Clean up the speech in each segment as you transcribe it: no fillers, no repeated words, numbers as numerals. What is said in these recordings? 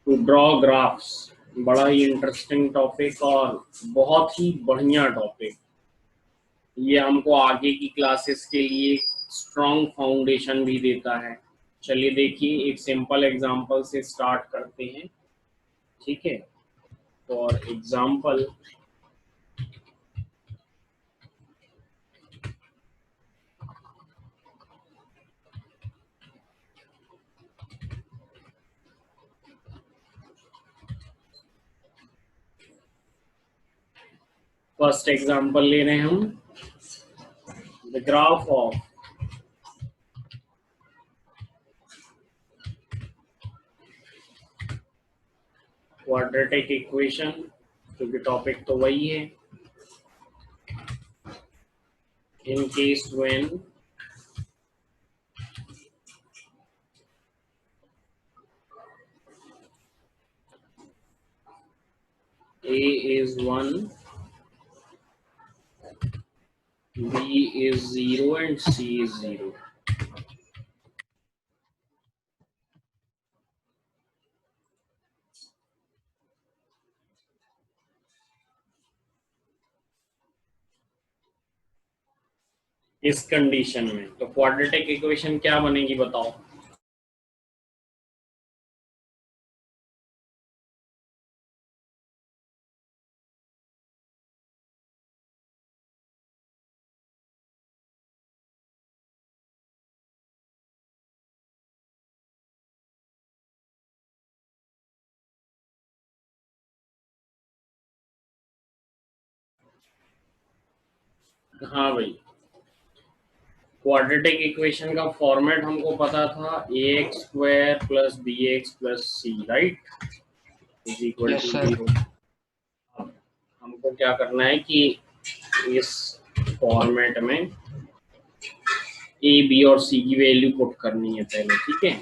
To draw graphs, बड़ा ही interesting topic और बहुत ही बढ़िया टॉपिक। ये हमको आगे की क्लासेस के लिए स्ट्रॉन्ग फाउंडेशन भी देता है। चलिए देखिए, एक सिंपल एग्जांपल से स्टार्ट करते हैं। ठीक है, फॉर एग्जांपल फर्स्ट एग्जांपल ले रहे हैं हम, the graph of quadratic equation, क्योंकि टॉपिक तो वही है। In case when A is 1, B is 0 and C is 0. इस कंडीशन में तो क्वाड्रेटिक इक्वेशन क्या बनेगी बताओ? हाँ भाई, क्वाड्रेटिक इक्वेशन का फॉर्मेट हमको पता था, ax square plus bx plus c, right, is equal to 0। अब हमको क्या करना है कि इस फॉर्मेट में a, b और c की वैल्यू पुट करनी है पहले। ठीक है,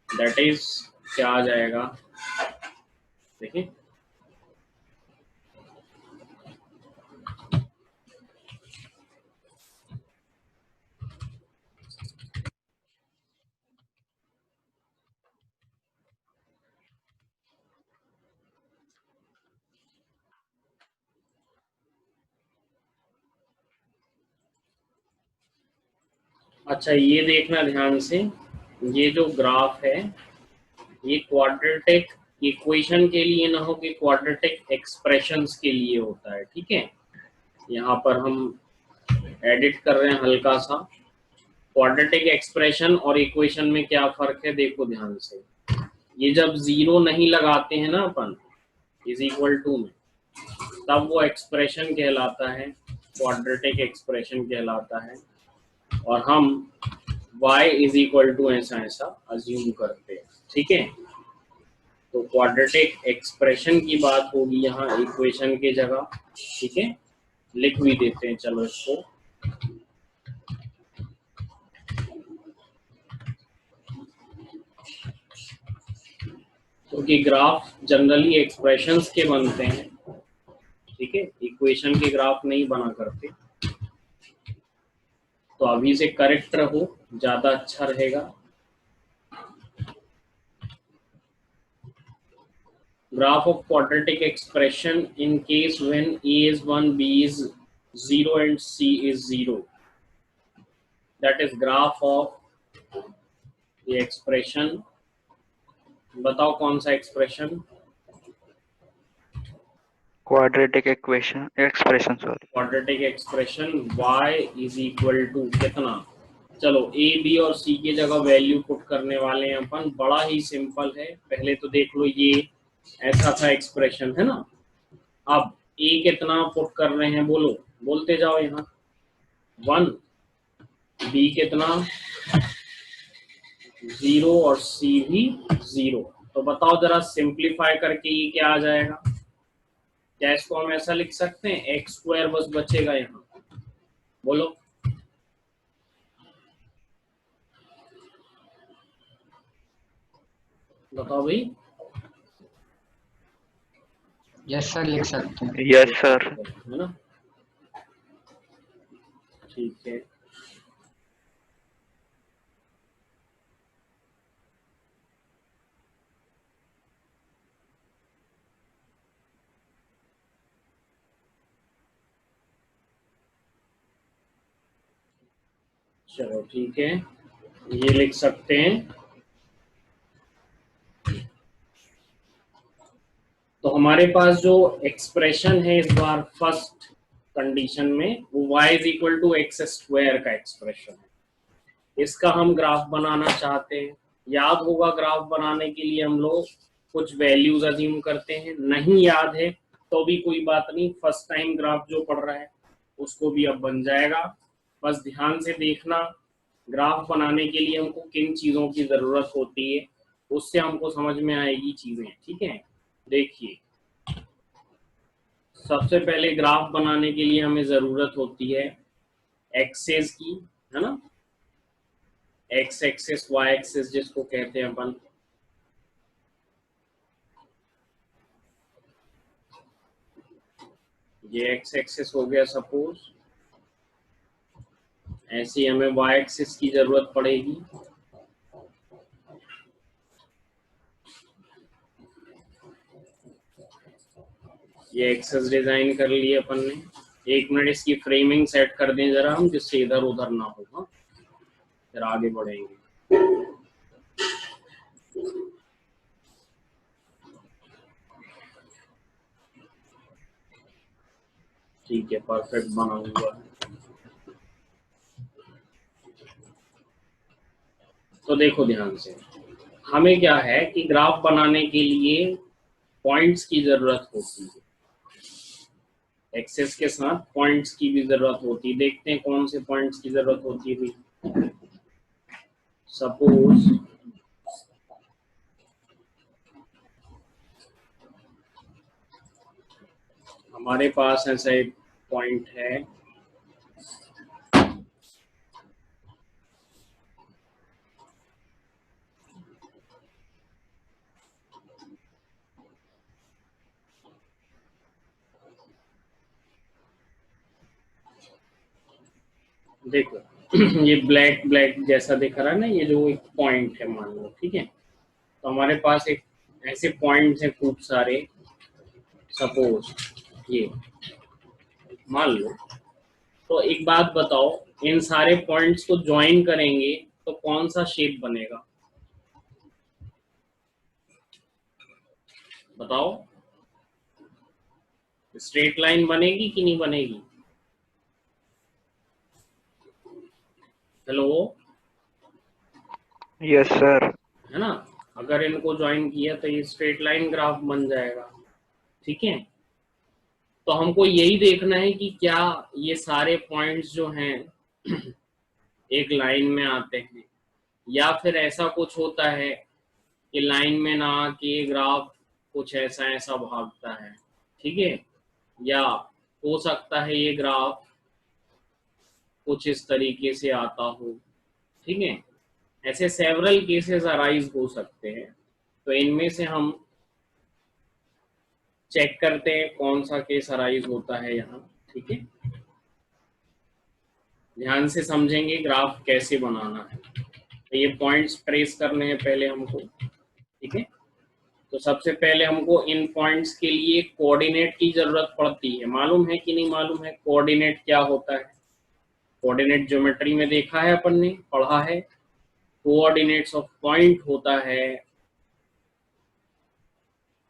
दैट इज क्या आ जाएगा, देखिए अच्छा, ये देखना ध्यान से, ये जो ग्राफ है ये क्वाड्रेटिक इक्वेशन के लिए ना हो कि क्वाड्रेटिक एक्सप्रेशंस के लिए होता है। ठीक है, यहाँ पर हम एडिट कर रहे हैं हल्का सा। क्वाड्रेटिक एक्सप्रेशन और इक्वेशन में क्या फर्क है देखो ध्यान से। ये जब जीरो नहीं लगाते हैं ना अपन इज इक्वल टू में, तब वो एक्सप्रेशन कहलाता है, क्वाड्रेटिक एक्सप्रेशन कहलाता है। और हम y इज इक्वल टू ऐसा ऐसा अज्यूम करते हैं। ठीक है, तो क्वाड्रेटिक एक्सप्रेशन की बात होगी यहाँ इक्वेशन के जगह। ठीक है, लिख भी देते हैं चलो इसको। क्योंकि ग्राफ जनरली एक्सप्रेशंस के बनते हैं, ठीक है, इक्वेशन के ग्राफ नहीं बना करते। तो अभी से करेक्ट रहो, ज्यादा अच्छा रहेगा। Graph of quadratic expression in case when a is 1, b is 0 and c is 0, that is graph of the expression। बताओ कौन सा expression? Quadratic expression sorry, quadratic expression y is equal to कितना? चलो a b और c की जगह value put करने वाले हैं अपन, बड़ा ही सिंपल है। पहले तो देख लो, ये ऐसा था एक्सप्रेशन है ना। अब a कितना पुट कर रहे हैं बोलो, बोलते जाओ यहाँ 1, b कितना 0 और c भी 0। तो बताओ जरा सिंप्लीफाई करके ये क्या आ जाएगा? क्या इसको हम ऐसा लिख सकते हैं, एक्स स्क्वायर बस बचेगा यहाँ, बोलो बताओ भाई। यस सर, लिख सकते हैं। Yes sir. है ना, ठीक है। चलो ठीक है, ये लिख सकते हैं। तो हमारे पास जो एक्सप्रेशन है इस बार फर्स्ट कंडीशन में, वो y is equal to X square का एक्सप्रेशन है। इसका हम ग्राफ बनाना चाहते हैं। याद होगा ग्राफ बनाने के लिए हम लोग कुछ वैल्यूज अज्यूम करते हैं। नहीं याद है तो भी कोई बात नहीं, फर्स्ट टाइम ग्राफ जो पढ़ रहा है उसको भी अब बन जाएगा। बस ध्यान से देखना, ग्राफ बनाने के लिए हमको किन चीज़ों की ज़रूरत होती है, उससे हमको समझ में आएगी चीज़ें। ठीक है, देखिए सबसे पहले ग्राफ बनाने के लिए हमें ज़रूरत होती है एक्सेस की, है ना। एक्स एक्सेस, वाई एक्सेस जिसको कहते हैं अपन। ये एक्स एक्सेस हो गया सपोज, ऐसी हमें वाई एक्सेस की जरूरत पड़ेगी। ये एक्सेस डिजाइन कर लिए अपन ने। एक मिनट इसकी फ्रेमिंग सेट कर दें जरा हम, जिससे इधर उधर ना होगा, फिर आगे बढ़ेंगे। ठीक है, परफेक्ट बना हुआ है। तो देखो ध्यान से, हमें क्या है कि ग्राफ बनाने के लिए पॉइंट्स की जरूरत होती है। एक्सेस के साथ पॉइंट्स की भी जरूरत होती है। देखते हैं कौन से पॉइंट्स की जरूरत होती है। सपोज हमारे पास ऐसा एक पॉइंट है, देखो ये ब्लैक ब्लैक जैसा दिख रहा है ना, ये जो एक पॉइंट है मान लो, ठीक है। तो हमारे पास एक ऐसे पॉइंट्स हैं खूब सारे, सपोज ये मान लो। तो एक बात बताओ, इन सारे पॉइंट्स को ज्वाइन करेंगे तो कौन सा शेप बनेगा, बताओ। स्ट्रेट लाइन बनेगी कि नहीं बनेगी? Hello, yes sir. है ना। अगर इनको ज्वाइन किया तो ये स्ट्रेट लाइन ग्राफ बन जाएगा। ठीक है, तो हमको यही देखना है कि क्या ये सारे पॉइंट्स जो हैं एक लाइन में आते हैं, या फिर ऐसा कुछ होता है कि लाइन में ना आके ग्राफ कुछ ऐसा ऐसा भागता है। ठीक है, या हो सकता है ये ग्राफ कुछ इस तरीके से आता हो। ठीक है, ऐसे सेवरल केसेस अराइज हो सकते हैं। तो इनमें से हम चेक करते हैं कौन सा केस अराइज होता है यहाँ। ठीक है, ध्यान से समझेंगे ग्राफ कैसे बनाना है। तो ये पॉइंट्स ट्रेस करने हैं पहले हमको। ठीक है, तो सबसे पहले हमको इन पॉइंट्स के लिए कोऑर्डिनेट की जरूरत पड़ती है। मालूम है कि नहीं मालूम है कोऑर्डिनेट क्या होता है? कोऑर्डिनेट ज्योमेट्री में देखा है अपन ने, पढ़ा है। कोऑर्डिनेट्स ऑफ पॉइंट होता है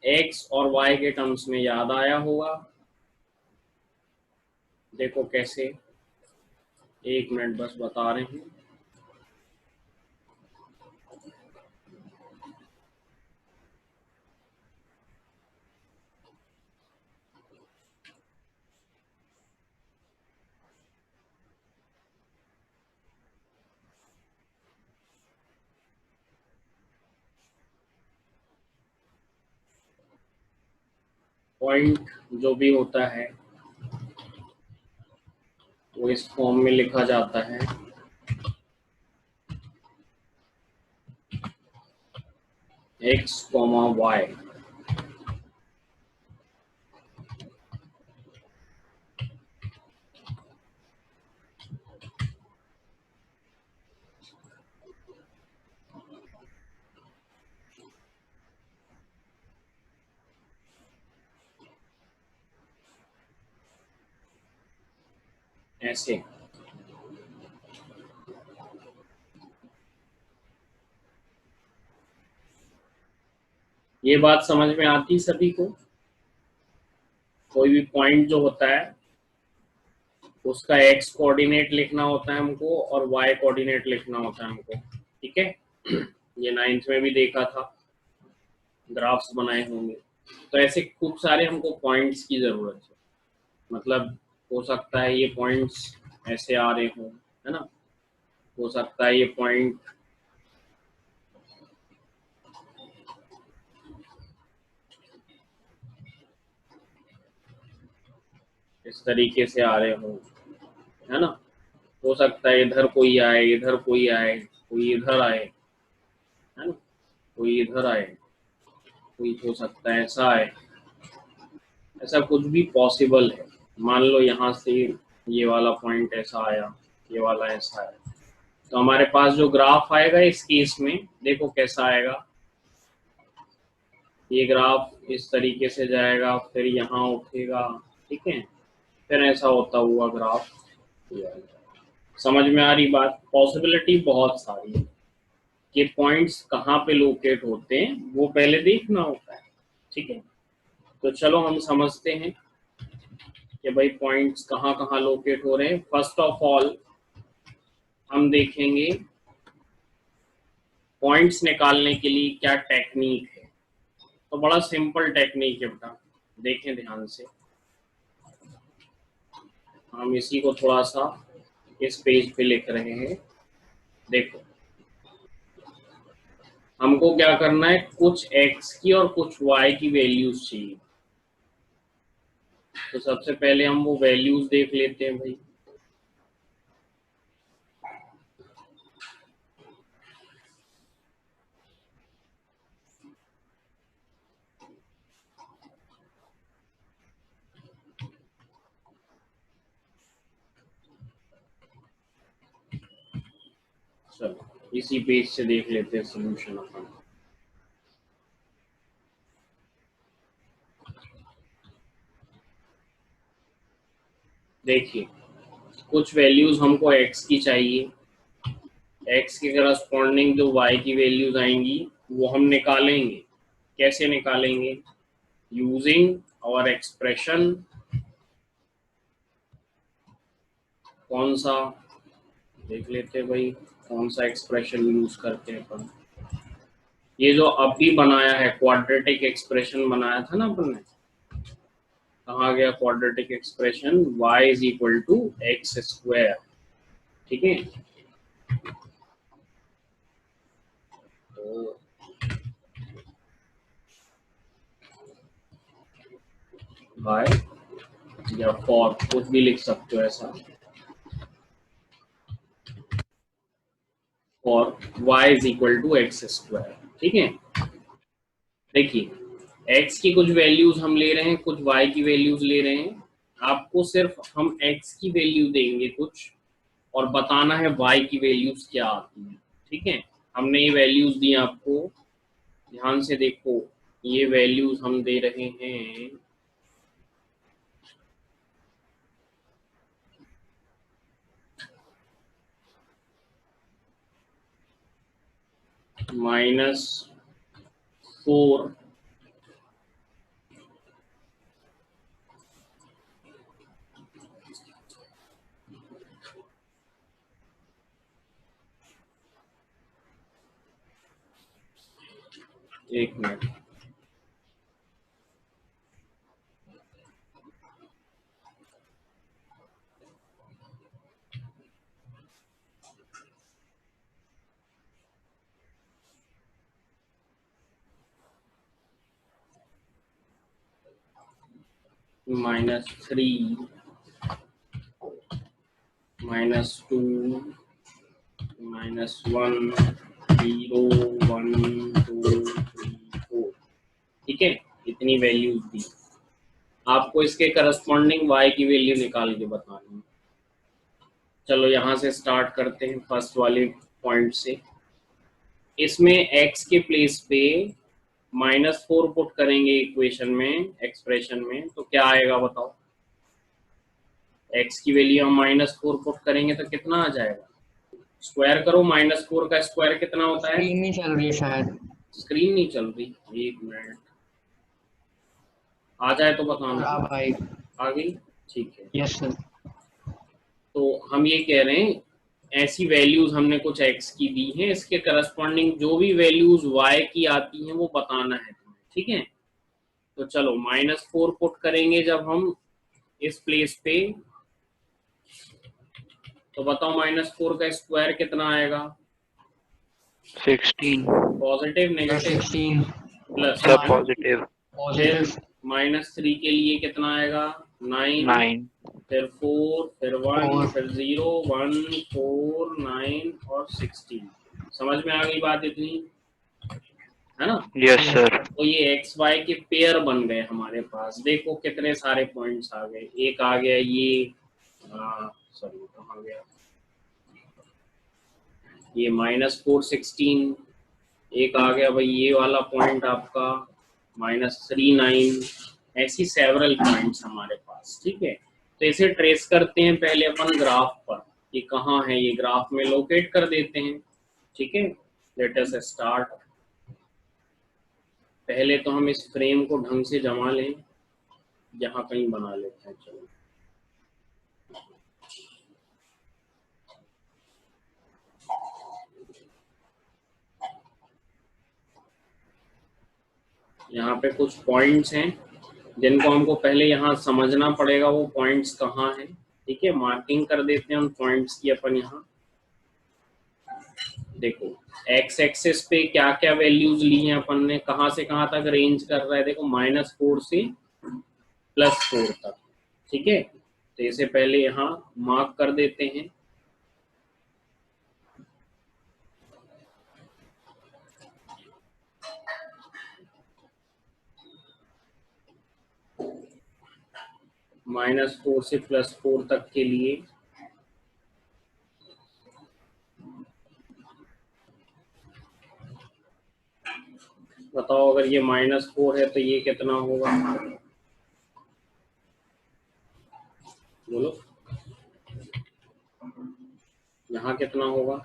एक्स और वाई के टर्म्स में, याद आया होगा। देखो कैसे, एक मिनट बस बता रहे हैं। पॉइंट जो भी होता है वो इस फॉर्म में लिखा जाता है, एक्स कॉमा वाई। ऐसे ये बात समझ में आती सभी को? कोई भी पॉइंट जो होता है उसका एक्स कोऑर्डिनेट लिखना होता है हमको और वाई कोऑर्डिनेट लिखना होता है हमको, ठीक है। ये 9th में भी देखा था, ग्राफ्स बनाए होंगे। तो ऐसे खूब सारे हमको पॉइंट्स की जरूरत है, मतलब हो सकता है ये पॉइंट्स ऐसे आ रहे हों, है ना, हो सकता है ये पॉइंट इस तरीके से आ रहे हों, है ना, हो सकता है इधर कोई आए, इधर कोई आए, कोई इधर आए, है ना, कोई इधर आए, कोई हो सकता है ऐसा आए, ऐसा कुछ भी पॉसिबल है। मान लो यहाँ से ये वाला पॉइंट ऐसा आया, ये वाला ऐसा आया, तो हमारे पास जो ग्राफ आएगा इस केस में देखो कैसा आएगा। ये ग्राफ इस तरीके से जाएगा, फिर यहाँ उठेगा, ठीक है, फिर ऐसा होता हुआ ग्राफ। समझ में आ रही बात? पॉसिबिलिटी बहुत सारी है कि पॉइंट्स कहाँ पे लोकेट होते हैं वो पहले देखना होता है, ठीक है। तो चलो हम समझते हैं कि भाई पॉइंट्स कहाँ कहाँ लोकेट हो रहे हैं। फर्स्ट ऑफ ऑल हम देखेंगे पॉइंट्स निकालने के लिए क्या टेक्निक है। तो बड़ा सिंपल टेक्निक है बेटा, देखें ध्यान से। हम इसी को थोड़ा सा इस पेज पे लिख रहे हैं। देखो हमको क्या करना है, कुछ x की और कुछ y की वैल्यूज चाहिए। तो सबसे पहले हम वो वैल्यूज देख लेते हैं भाई। चलो इसी पेज से देख लेते हैं सोल्यूशन अपन। देखिए कुछ वैल्यूज हमको x की चाहिए, x के करस्पॉन्डिंग जो y की वैल्यूज आएंगी वो हम निकालेंगे। कैसे निकालेंगे? Using our expression. कौन सा देख लेते हैं भाई, कौन सा एक्सप्रेशन यूज करते हैं अपन। ये जो अभी बनाया है क्वाड्रेटिक एक्सप्रेशन बनाया था ना अपन ने, कहाँ गया quadratic expression? y is equal to X square, ठीक है। तो y या फॉर कुछ भी लिख सकते हो ऐसा, और y is equal to X square, ठीक है। देखिए x की कुछ वैल्यूज हम ले रहे हैं, कुछ y की वैल्यूज ले रहे हैं। आपको सिर्फ हम x की वैल्यू देंगे कुछ और बताना है y की वैल्यूज क्या आती है, ठीक है। हमने ये वैल्यूज दी आपको, ध्यान से देखो। ये वैल्यूज हम दे रहे हैं -4 एक मिनट, -3 -2 -1 0 1 2 3 4, ठीक है। इतनी वैल्यूज दी आपको, इसके करस्पॉन्डिंग y की वैल्यू निकाल के बतानी है। चलो यहाँ से स्टार्ट करते हैं फर्स्ट वाले पॉइंट से। इसमें x के प्लेस पे -4 पुट करेंगे इक्वेशन में, एक्सप्रेशन में, तो क्या आएगा बताओ। x की वैल्यू हम -4 पुट करेंगे तो कितना आ जाएगा? स्क्वायर करो, -4 का स्क्वायर कितना होता है? 3 ही चल रही है शायद। स्क्रीन नहीं चल रही, एक मिनट, आ जाए तो बताना। हाँ भाई। आ गई, ठीक है। Yes sir. तो हम ये कह रहे हैं ऐसी वैल्यूज हमने कुछ x की दी हैं, इसके करस्पॉन्डिंग जो भी वैल्यूज y की आती हैं वो बताना है तुम्हें, ठीक है। तो चलो -4 पुट करेंगे जब हम इस प्लेस पे, तो बताओ -4 का स्क्वायर कितना आएगा? 16। Positive, negative? 16 प्लस सब है ना। पॉजिटिव। फिर पॉजिटिव। -3 के लिए कितना आएगा? 9, 9। फिर 4, फिर 1, 4। फिर 0, 1, 4, 9 और 16। समझ में आ गई बात इतनी, है ना। Yes yes sir. सर। तो ये एक्स वाई के पेयर बन गए हमारे पास, देखो कितने सारे पॉइंट्स आ गए। एक आ गया ये, सॉरी कहाँ गया ये, -4, 16। एक आ गया भाई ये वाला पॉइंट आपका -3, 9। ऐसी सेवरल पॉइंट्स हमारे पास, ठीक है। तो इसे ट्रेस करते हैं पहले अपन ग्राफ पर, कि कहाँ है ये, ग्राफ में लोकेट कर देते हैं, ठीक है। Let us start. पहले तो हम इस फ्रेम को ढंग से जमा लें, यहाँ कहीं बना लेते हैं, चलो। यहाँ पे कुछ पॉइंट्स हैं जिनको हमको पहले यहाँ समझना पड़ेगा, वो पॉइंट्स कहाँ हैं, ठीक है। मार्किंग कर देते हैं उन पॉइंट्स की अपन यहाँ। देखो एक्स एक्सिस पे क्या क्या वैल्यूज ली हैं अपन ने, कहाँ से कहाँ तक रेंज कर रहा है, देखो -4 से +4 तक, ठीक है। तो इसे पहले यहाँ मार्क कर देते हैं। -4 से +4 तक के लिए बताओ, अगर ये -4 है तो ये कितना होगा, बोलो। यहाँ कितना होगा?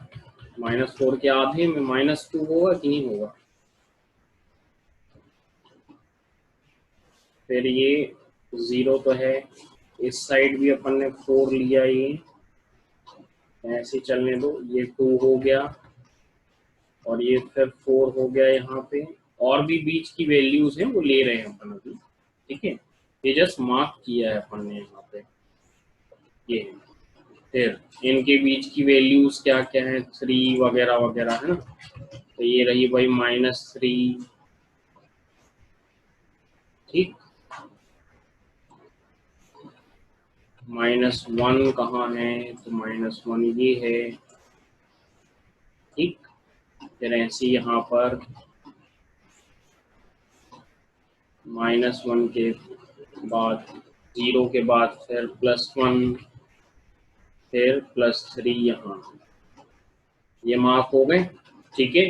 -4 के आधे में -2 होगा कि नहीं होगा? फिर ये 0 तो है, इस साइड भी अपन ने 4 लिया, ये ऐसे चलने दो, ये 2 हो गया और ये फिर 4 हो गया यहाँ पे। और भी बीच की वैल्यूज हैं वो ले रहे हैं अपन अभी, ठीक है। ये जस्ट मार्क किया है अपन ने यहाँ पे, ये है। फिर इनके बीच की वैल्यूज क्या क्या है, 3 वगैरह वगैरह, है ना। तो ये रही भाई -3, ठीक। -1 कहाँ है, तो -1 ये है, ठीक। फिर ऐसे यहाँ पर -1 के बाद, 0 के बाद फिर +1, फिर +3 यहाँ, ये मार्क हो गए, ठीक है।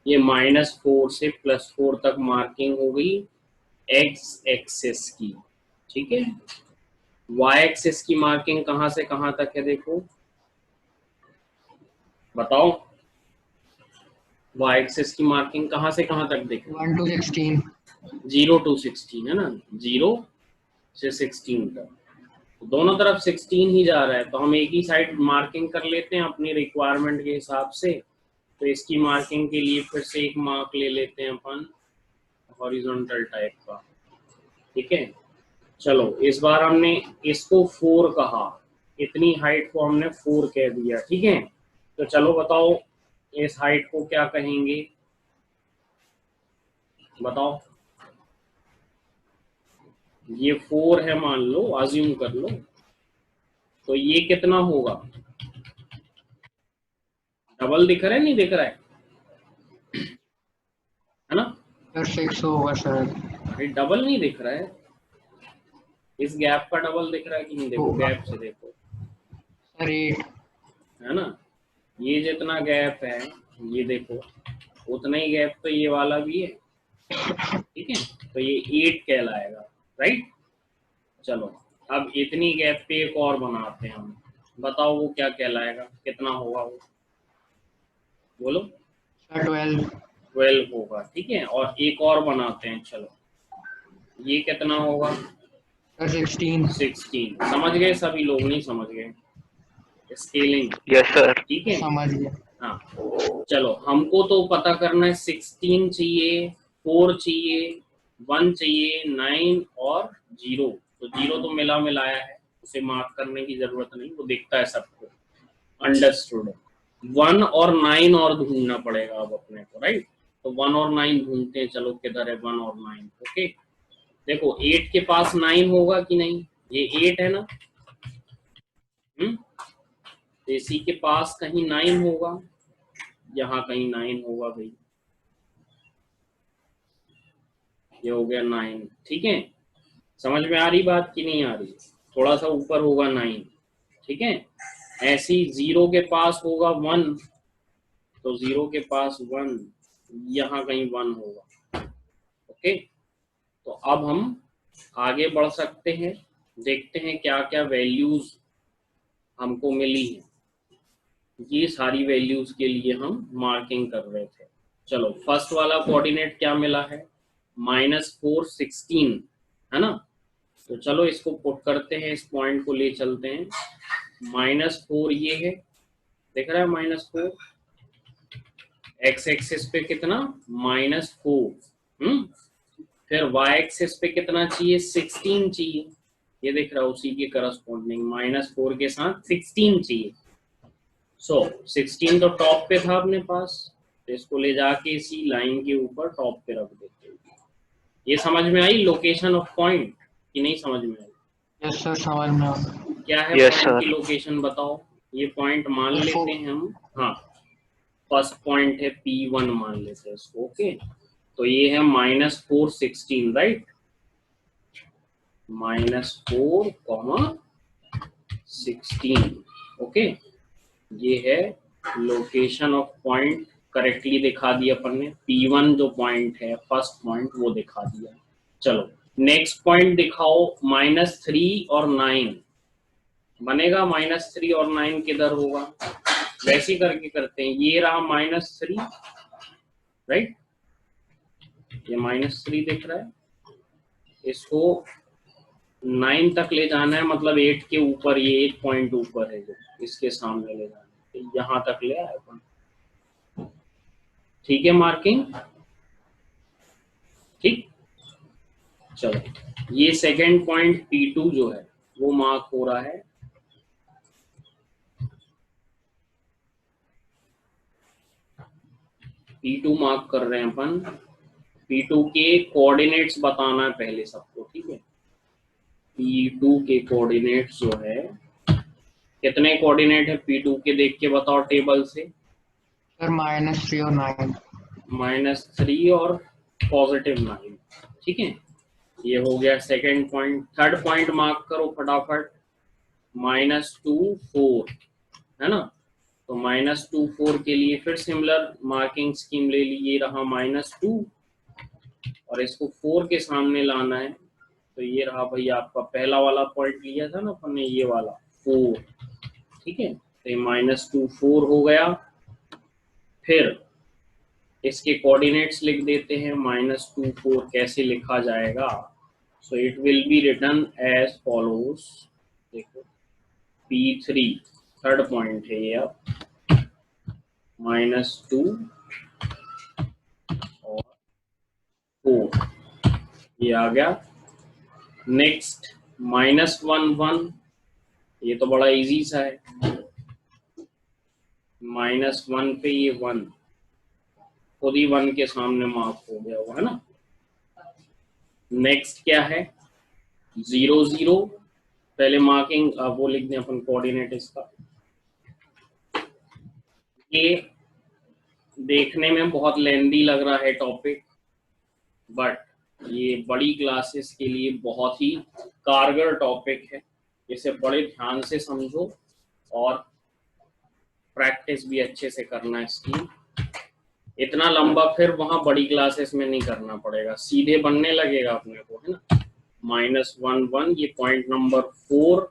ये -4 से +4 तक मार्किंग हो गई एक्स एक्सिस की, ठीक है। वाई एक्सिस की मार्किंग कहाँ से कहाँ तक है, देखो बताओ। वाई एक्सिस की मार्किंग कहाँ से कहाँ तक, देखो 1 to 16। 0 to 16 है ना, 0 से 16 तक, दोनों तरफ 16 ही जा रहा है। तो हम एक ही साइड मार्किंग कर लेते हैं अपनी रिक्वायरमेंट के हिसाब से। तो इसकी मार्किंग के लिए फिर से एक मार्क ले लेते हैं अपन हॉरिजॉन्टल टाइप का, ठीक है। चलो इस बार हमने इसको 4 कहा, इतनी हाइट को हमने 4 कह दिया, ठीक है। तो चलो बताओ इस हाइट को क्या कहेंगे, बताओ। ये 4 है मान लो, अज्यूम कर लो, तो ये कितना होगा? डबल दिख रहा है, नहीं दिख रहा है ना। सर 6 होगा सर। भाई डबल नहीं दिख रहा है, इस गैप का डबल दिख रहा है कि नहीं, देखो होगा गैप से देखो, सर 8। है ना। ये जितना गैप है, ये देखो उतना ही गैप तो ये वाला भी है, ठीक है। तो ये 8 कहलाएगा, राइट। चलो अब इतनी गैप पे एक और बनाते हैं हम, बताओ वो क्या कहलाएगा, कितना होगा वो, बोलो। सर 12। 12 होगा, ठीक है। और एक और बनाते हैं, चलो ये कितना होगा, सर 16। 16। समझ गए सभी लोग, नहीं समझ गए? Scaling, yes sir. ठीक है। समझ गया। हाँ, चलो हमको तो पता करना है 16 चाहिए, 4 चाहिए, 1 चाहिए, 9 और 0। तो 0 तो मिला मिलाया है, उसे मार्क करने की जरूरत नहीं, वो दिखता है सबको, अंडरस्टूड। 1 और 9 और ढूंढना पड़ेगा अब अपने को, राइट। तो 1 और 9 ढूंढते हैं, चलो किधर है 1 और 9। ओके, देखो 8 के पास 9 होगा कि नहीं, ये 8 है ना, तो इसी के पास कहीं 9 होगा, यहाँ कहीं 9 होगा भाई, ये हो गया 9, ठीक है। समझ में आ रही बात कि नहीं आ रही? थोड़ा सा ऊपर होगा 9, ठीक है। ऐसी 0 के पास होगा 1, तो 0 के पास 1, यहाँ कहीं 1 होगा। ओके, तो अब हम आगे बढ़ सकते हैं, देखते हैं क्या क्या वैल्यूज हमको मिली है। ये सारी वैल्यूज के लिए हम मार्किंग कर रहे थे। चलो फर्स्ट वाला कोऑर्डिनेट क्या मिला है, -4 16, है ना। तो चलो इसको पुट करते हैं, इस पॉइंट को ले चलते हैं। -4 ये है, दिख रहा है -4, एक्स एक्सिस पे कितना -4, फिर वाई एक्सिस पे कितना चाहिए 16 चाहिए, ये दिख रहा है उसी के करस्पॉन्डिंग -4 के साथ 16 चाहिए। सो 16 तो टॉप पे था अपने पास, तो इसको ले जाके इसी लाइन के ऊपर टॉप पे रख देते हैं। ये समझ में आई लोकेशन ऑफ पॉइंट कि नहीं समझ में आई? यस सर समझ में आ गया। क्या है Yes, पॉइंट की sir. लोकेशन बताओ, ये पॉइंट मान F4। लेते हैं हम, हाँ फर्स्ट पॉइंट है P1 मान लेते हैं इसको। ओके, तो ये है -4 16, राइट, -4 16। ओके, ये है लोकेशन ऑफ पॉइंट, करेक्टली दिखा दिया अपन ने। P1 जो पॉइंट है फर्स्ट पॉइंट वो दिखा दिया। चलो नेक्स्ट पॉइंट दिखाओ, -3 और 9 बनेगा। -3 और 9 किधर होगा, वैसे करके करते हैं। ये रहा -3, राइट, ये -3 दिख रहा है, इसको 9 तक ले जाना है, मतलब 8 के ऊपर, ये 8 पॉइंट ऊपर है जो इसके सामने ले जाना है, तो यहाँ तक ले आए अपन, ठीक है। मार्किंग ठीक। चलो ये सेकेंड पॉइंट P2 जो है वो मार्क हो रहा है, P2 मार्क कर रहे हैं अपन। P2 के कोऑर्डिनेट्स बताना है पहले सबको, ठीक है। P2 के कोऑर्डिनेट्स जो है, कितने कोऑर्डिनेट है P2 के, देख के बताओ टेबल से। सर -3 और 9। -3 और +9, ठीक है। ये हो गया second point. Third point mark करो फटाफट, -2 4, है ना। तो -2 4 के लिए फिर सिमिलर मार्किंग स्कीम ले ली, ये रहा -2 और इसको 4 के सामने लाना है, तो ये रहा भाई आपका पहला वाला पॉइंट लिया था ना अपन ने, ये वाला 4, ठीक है। तो ये -2 4 हो गया। फिर इसके कोऑर्डिनेट्स लिख देते हैं। -2 4 कैसे लिखा जाएगा, so it will be written as follows. देखो P3 थर्ड पॉइंट है ये, अब -2 और 4 ये आ गया। नेक्स्ट -1 1, ये तो बड़ा इजी सा है, -1 पे ये 1 खुद ही 1 के सामने मार्क हो गया वो, है ना। नेक्स्ट क्या है 0 0, पहले मार्किंग वो लिख दें अपन कोऑर्डिनेट इसका। ये देखने में बहुत लेंदी लग रहा है टॉपिक, बट ये बड़ी क्लासेस के लिए बहुत ही कारगर टॉपिक है, इसे बड़े ध्यान से समझो और प्रैक्टिस भी अच्छे से करना इसकी। इतना लंबा फिर वहां बड़ी क्लासेस में नहीं करना पड़ेगा, सीधे बनने लगेगा अपने को, है ना। -1 1, ये पॉइंट नंबर 4,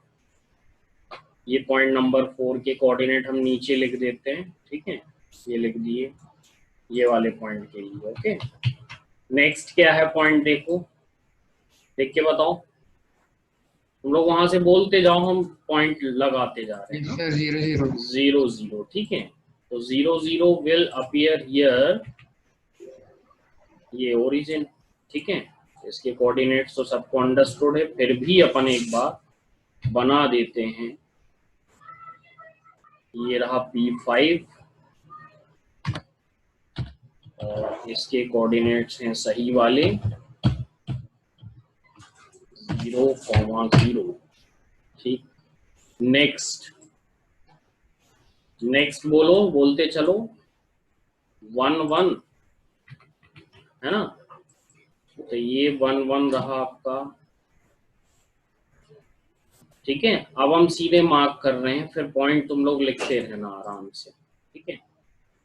ये पॉइंट नंबर 4 के कोऑर्डिनेट हम नीचे लिख देते हैं, ठीक है, ये लिख दिए। ये वाले पॉइंट के लिए। ओके, नेक्स्ट क्या है पॉइंट, देखो देख के बताओ, तुम लोग वहां से बोलते जाओ, हम पॉइंट लगाते जा रहे हैं। Yes, sir. 0, 0. 0 0, ठीक है। तो 0 0 विल अपीयर हियर, ये ओरिजिन, ठीक है। इसके कोऑर्डिनेट्स तो सबको अंडरस्टूड है, फिर भी अपन एक बार बना देते हैं। ये रहा P5 और इसके कोऑर्डिनेट्स हैं सही वाले 0,0, ठीक। नेक्स्ट नेक्स्ट बोलो, बोलते चलो, 1 1 है ना, तो ये 1 1 रहा आपका, ठीक है। अब हम सीधे मार्क कर रहे हैं, फिर पॉइंट तुम लोग लिखते रहना आराम से, ठीक है।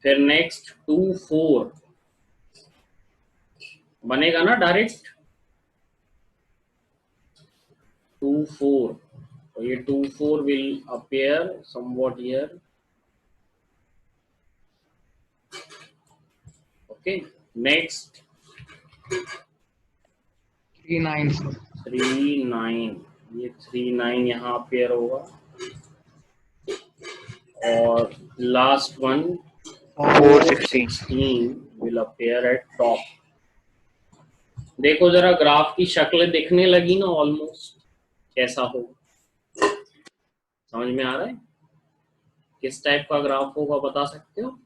फिर नेक्स्ट 2 4 बनेगा ना डायरेक्ट, 2 4, तो ये 2 4 will appear somewhat here. Okay, next 3 9, sir. 3 9, ये 3 9 यहाँ अपीयर होगा, और last one 4 16. 16 will appear eight top. देखो जरा ग्राफ की शक्ल दिखने लगी ना, ऑलमोस्ट कैसा होगा, समझ में आ रहा है किस टाइप का ग्राफ होगा, बता सकते हो?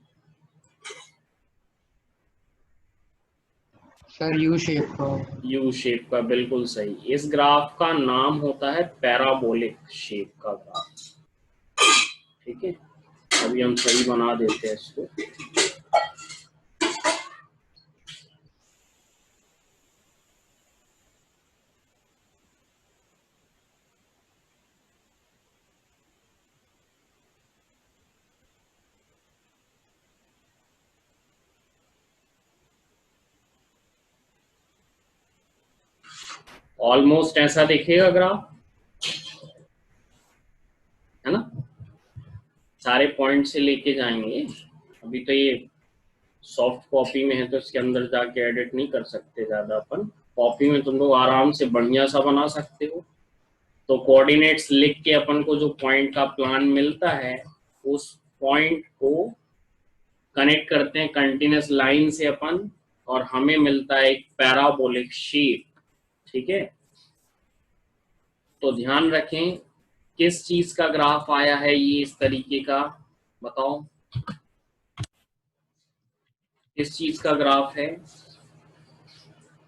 Sir, U shape का. यू शेप का, बिल्कुल सही। इस ग्राफ का नाम होता है पैराबोलिक शेप का ग्राफ, ठीक है। अभी हम सही बना देते हैं इसको। ऑलमोस्ट ऐसा दिखेगा ग्राफ, है ना। सारे पॉइंट से लेके जाएंगे, अभी तो ये सॉफ्ट कॉपी में है तो इसके अंदर जाके एडिट नहीं कर सकते ज्यादा अपन। कॉपी में तुम लोग आराम से बढ़िया सा बना सकते हो। तो कोऑर्डिनेट्स लिख के अपन को जो पॉइंट का प्लान मिलता है, उस पॉइंट को कनेक्ट करते हैं कंटिन्यूअस लाइन से अपन, और हमें मिलता है एक पैराबोलिक शेप, ठीक है। तो ध्यान रखें, किस चीज का ग्राफ आया है ये इस तरीके का, बताओ किस चीज का ग्राफ है?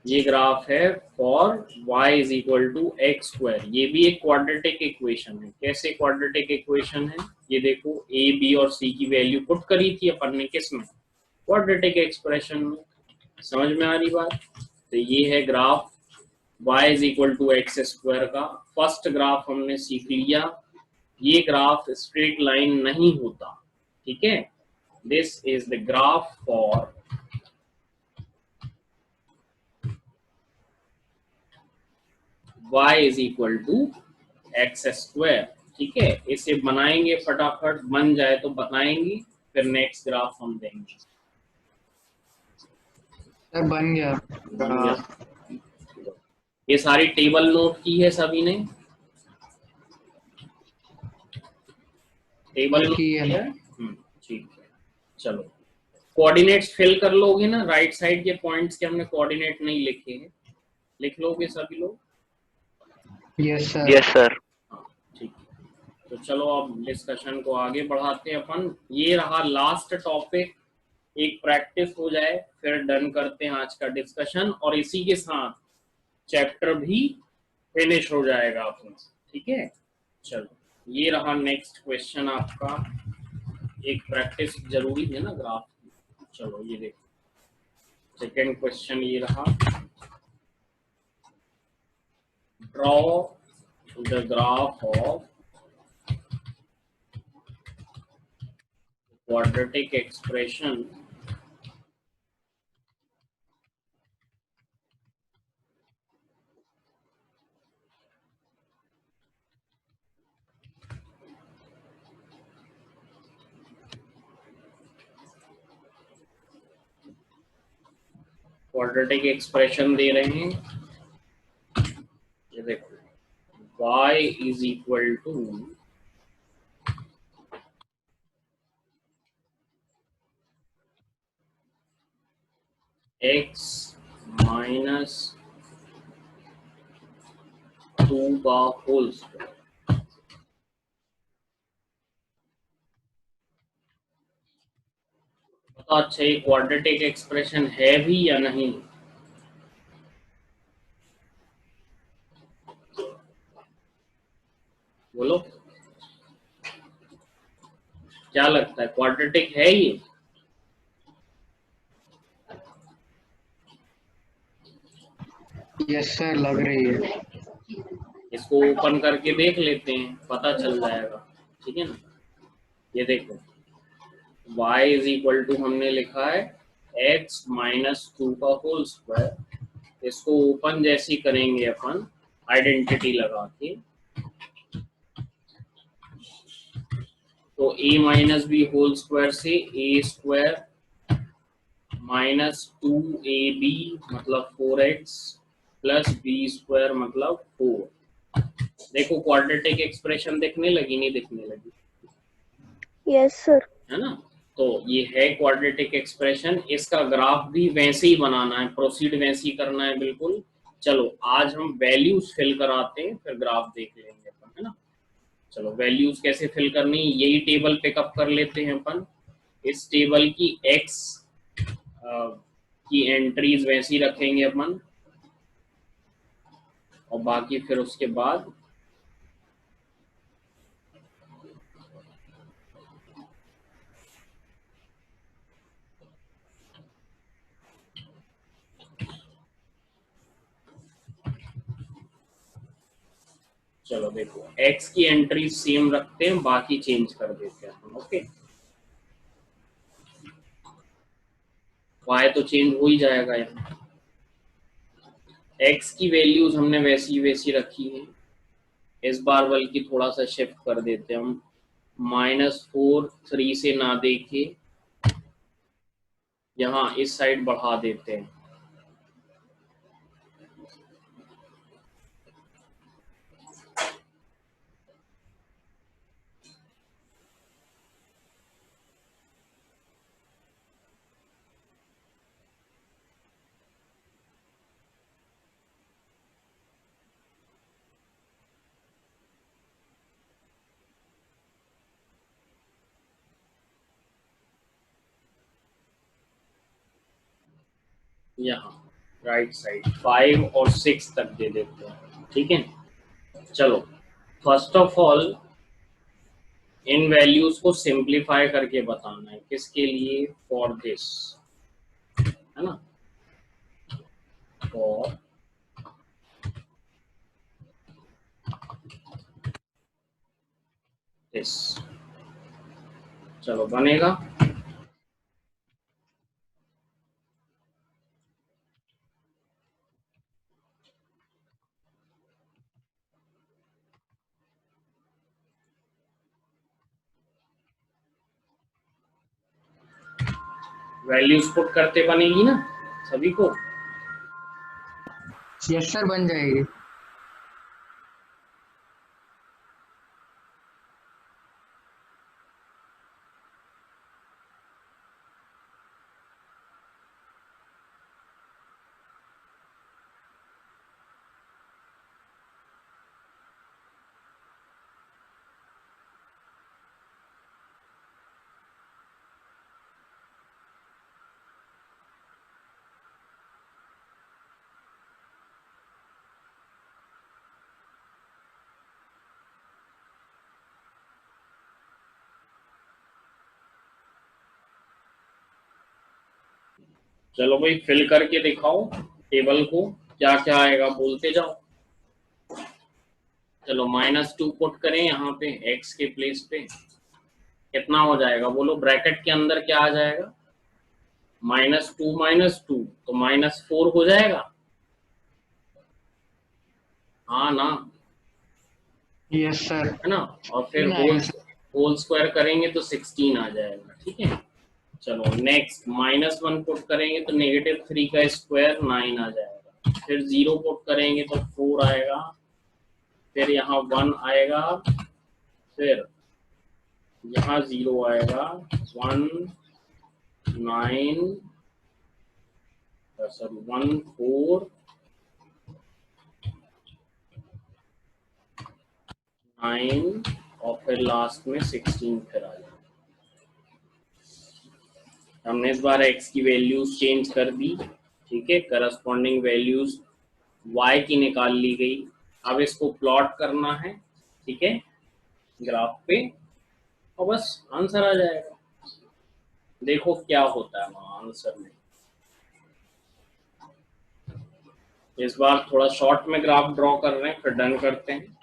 ये ग्राफ है for y is equal to X square. ये भी एक क्वाड्रेटिक इक्वेशन है। कैसे क्वाड्रेटिक इक्वेशन है? ये देखो, a b और c की वैल्यू पुट करी थी अपन ने, किसमें? क्वाड्रेटिक एक्सप्रेशन में। समझ में आ रही बात? तो ये है graph y is equal to X square का। फर्स्ट ग्राफ हमने सीख लिया, ये ग्राफ स्ट्रेट लाइन नहीं होता, ठीक है। This is the graph for y is equal to X square, ठीक है। इसे बनाएंगे, फटाफट बन जाए तो बताएंगे, फिर नेक्स्ट ग्राफ हम देंगे। Sir, बन गया. बन गया। ये सारी टेबल नोट की है सभी ने? टेबल नोट की है. किया है? ठीक है, चलो कोऑर्डिनेट्स फिल कर लोगे ना, राइट साइड के पॉइंट्स के हमने कोऑर्डिनेट नहीं लिखे हैं, लिख लोगे सभी लोग? Yes, sir. Yes, sir. हाँ, ठीक है। तो चलो अब डिस्कशन को आगे बढ़ाते हैं अपन। ये रहा लास्ट टॉपिक, एक प्रैक्टिस हो जाए फिर डन करते हैं आज का डिस्कशन, और इसी के साथ चैप्टर भी फिनिश हो जाएगा अपना, ठीक है। चलो ये रहा नेक्स्ट क्वेश्चन आपका, एक प्रैक्टिस जरूरी है ना ग्राफ की। चलो ये देखो, सेकेंड क्वेश्चन ये रहा, draw the graph of quadratic expression quadratic expression दे रहे हैं, ये देखो y is equal to x minus 2 का होल स्क्वायर। तो अच्छा ये क्वाड्रेटिक एक्सप्रेशन है भी या नहीं? बोलो क्या लगता है, क्वाड्रेटिक है ये? यस सर, लग रही है। इसको ओपन करके देख लेते हैं, पता चल जाएगा, ठीक है ना। ये देखो y इज इक्वल टू हमने लिखा है x माइनस 2 का होल स्क्वायर। इसको ओपन जैसी करेंगे अपन आइडेंटिटी लगा के, तो a minus B whole square से a स्क्वायर माइनस 2ab मतलब 4x प्लस बी स्क्वायर मतलब 4। देखो क्वाड्रेटिक एक्सप्रेशन दिखने लगी, नहीं दिखने लगी? Yes sir. है ना। तो ये है क्वाड्रेटिक एक्सप्रेशन। इसका ग्राफ भी वैसे ही बनाना है, प्रोसीड वैसे ही करना है बिल्कुल। चलो आज हम वैल्यूज फिल कराते हैं, फिर ग्राफ देख लेंगे अपन, है ना। चलो वैल्यूज कैसे फिल करनी, यही टेबल पिकअप कर लेते हैं अपन। इस टेबल की x की एंट्रीज वैसी रखेंगे अपन, और बाकी फिर उसके बाद चलो देखो x की एंट्री सेम रखते हैं, बाकी चेंज कर देते हैं हम। ओके, y तो चेंज हो ही जाएगा यहाँ। x की वैल्यूज हमने वैसी रखी है, इस बार बल्कि थोड़ा सा शिफ्ट कर देते हैं हम, -4 3 से ना देखे, यहाँ इस साइड बढ़ा देते हैं। यहाँ राइट साइड 5 और 6 तक दे देते हैं, ठीक है। चलो first of all in values को सिंप्लीफाई करके बताना है, किसके लिए, फॉर दिस, है ना, फॉर दिस। चलो बनेगा, वैल्यूज पुट करते बनेगी ना सभी को। यस सर, बन जाएगी। चलो भाई फिल करके दिखाओ टेबल को, क्या क्या आएगा बोलते जाओ। चलो -2 पुट करें यहाँ पे x के प्लेस पे, कितना हो जाएगा बोलो, ब्रैकेट के अंदर क्या आ जाएगा, -2 तो -4 हो जाएगा, हाँ ना, यस सर। है ना। और फिर होल स्क्वायर करेंगे तो 16 आ जाएगा, ठीक है। चलो नेक्स्ट -1 पुट करेंगे तो -3 का स्क्वायर 9 आ जाएगा, फिर 0 पुट करेंगे तो 4 आएगा, फिर यहाँ 1 आएगा, फिर यहाँ 0 आएगा, 1 9 सॉरी 1 4 9 और फिर लास्ट में 16 फिर आ जाएगा। हमने इस बार x की वैल्यूज चेंज कर दी, ठीक है, करस्पॉन्डिंग वैल्यूज y की निकाल ली गई। अब इसको प्लॉट करना है, ठीक है, ग्राफ पे, और बस आंसर आ जाएगा। देखो क्या होता है वहाँ आंसर में। इस बार थोड़ा शॉर्ट में ग्राफ ड्रॉ कर रहे हैं, फिर डन करते हैं।